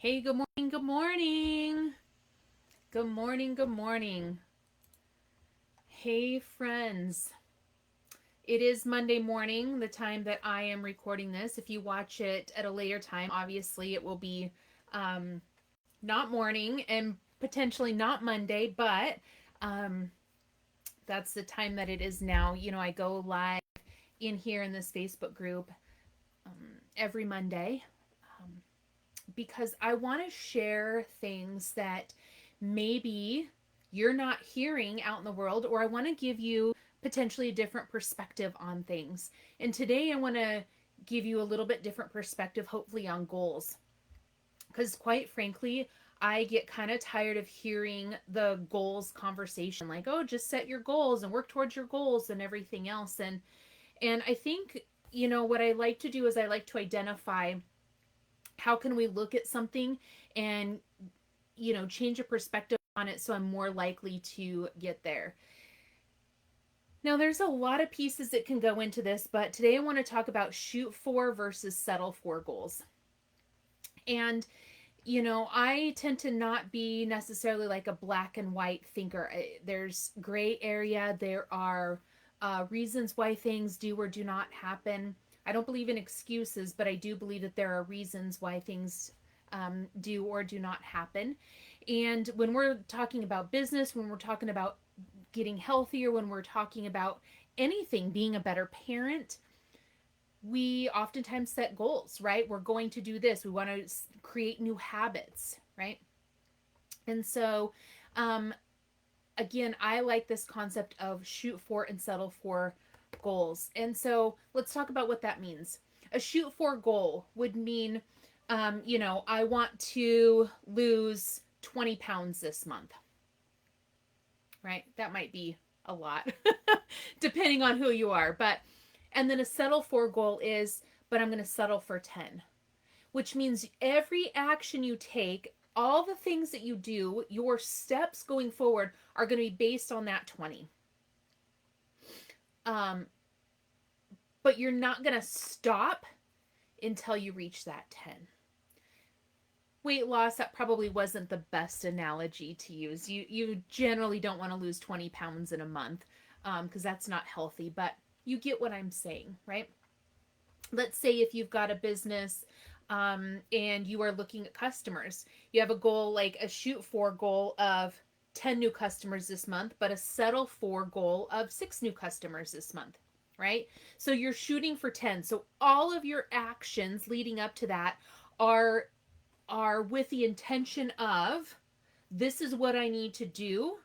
Hey, good morning, good morning. Good morning, good morning. Hey, friends. It is Monday morning, the time that I am recording this. If you watch it at a later time, obviously it will be um, not morning and potentially not Monday, but um, that's the time that it is now. I go live in here in this Facebook group um, every Monday um, because I want to share things that maybe you're not hearing out in the world, or I want to give you potentially a different perspective on things. And today I want to give you a little bit different perspective, hopefully, on goals. Because quite frankly, I get kind of tired of hearing the goals conversation like, oh, just set your goals and work towards your goals and everything else. And I think, what I like to do is I like to identify how can we look at something and change a perspective on it so I'm more likely to get there. Now, there's a lot of pieces that can go into this, but today I want to talk about shoot for versus settle for goals. And, I tend to not be necessarily like a black and white thinker. There's gray area, there are reasons why things do or do not happen. I don't believe in excuses, but I do believe that there are reasons why things do or do not happen. And when we're talking about business, when we're talking about getting healthier, when we're talking about anything, being a better parent, we oftentimes set goals, right? We're going to do this. We want to create new habits, right? And so, um, again, I like this concept of shoot for and settle for goals. And so let's talk about what that means. A shoot for goal would mean, I want to lose 20 pounds this month, right? That might be a lot, depending on who you are. And then a settle for goal is, but I'm going to settle for 10, which means every action you take, all the things that you do, your steps going forward are going to be based on that 20. Um, but you're not going to stop until you reach that 10. Weight loss, that probably wasn't the best analogy to use. You generally don't want to lose 20 pounds in a month because that's not healthy, but you get what I'm saying, right? Let's say if you've got a business and you are looking at customers, you have a goal, like a shoot for goal of 10 new customers this month, but a settle for goal of 6 new customers this month, right? So you're shooting for 10. So all of your actions leading up to that are with the intention of, this is what I need to do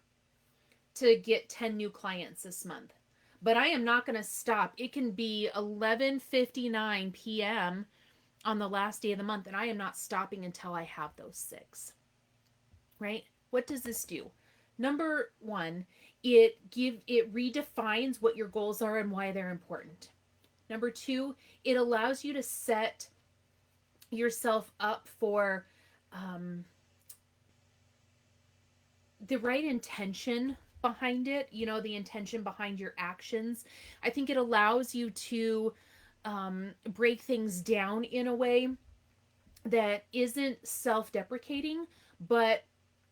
to get 10 new clients this month. But I am not going to stop. It can be 11:59 p.m. on the last day of the month, and I am not stopping until I have those 6. Right? What does this do? Number 1, it redefines what your goals are and why they're important. Number 2, it allows you to set yourself up for um, the right intention behind it, the intention behind your actions. I think it allows you to break things down in a way that isn't self deprecating, but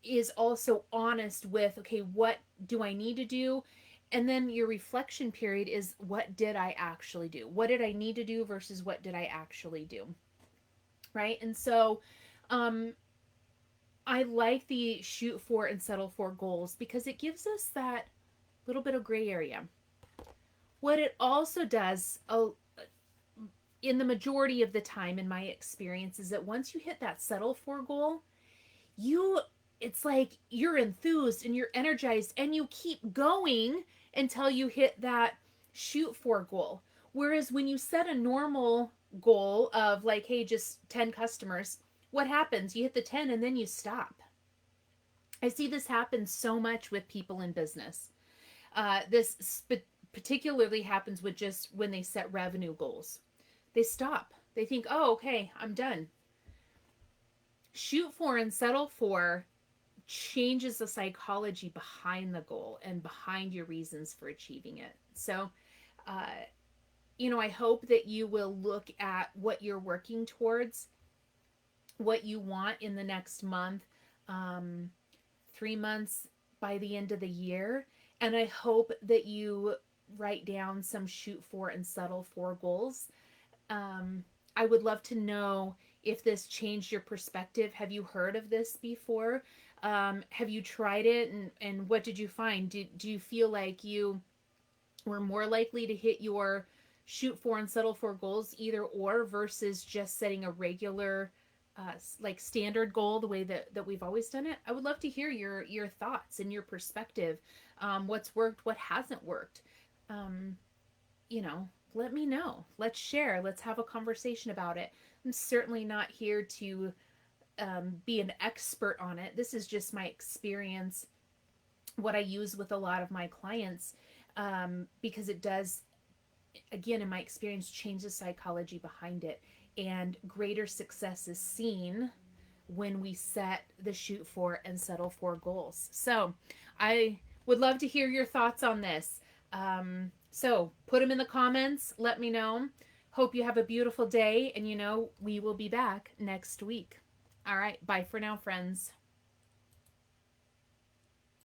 is also honest with, okay, what do I need to do? And then your reflection period is, what did I actually do? What did I need to do versus what did I actually do? Right? And so, um, I like the shoot for and settle for goals because it gives us that little bit of gray area. What it also does, in the majority of the time, in my experience, is that once you hit that settle for goal, you it's like you're enthused and you're energized and you keep going until you hit that shoot for goal. Whereas when you set a normal goal of like, hey, just 10 customers, what happens? You hit the 10 and then you stop. I see this happen so much with people in business. Particularly happens with just when they set revenue goals. They stop. They think, oh, okay, I'm done. Shoot for and settle for changes the psychology behind the goal and behind your reasons for achieving it. So, uh, I hope that you will look at what you're working towards what you want in the next month, um, 3 months by the end of the year. And I hope that you write down some shoot for and settle for goals. um, I would love to know if this changed your perspective. Have you heard of this before? Have you tried it, and what did you find? Do you feel like you were more likely to hit your shoot for and settle for goals either or versus just setting a regular like standard goal the way that we've always done it? I would love to hear your thoughts and your perspective. What's worked, what hasn't worked. Um, you know, let me know. Let's share. Let's have a conversation about it. I'm certainly not here to be an expert on it. This is just my experience, what I use with a lot of my clients, because it does, again, in my experience, change the psychology behind it. And greater success is seen when we set the shoot for and settle for goals. So I would love to hear your thoughts on this. So put them in the comments. Let me know. Hope you have a beautiful day. And we will be back next week. All right. Bye for now, friends.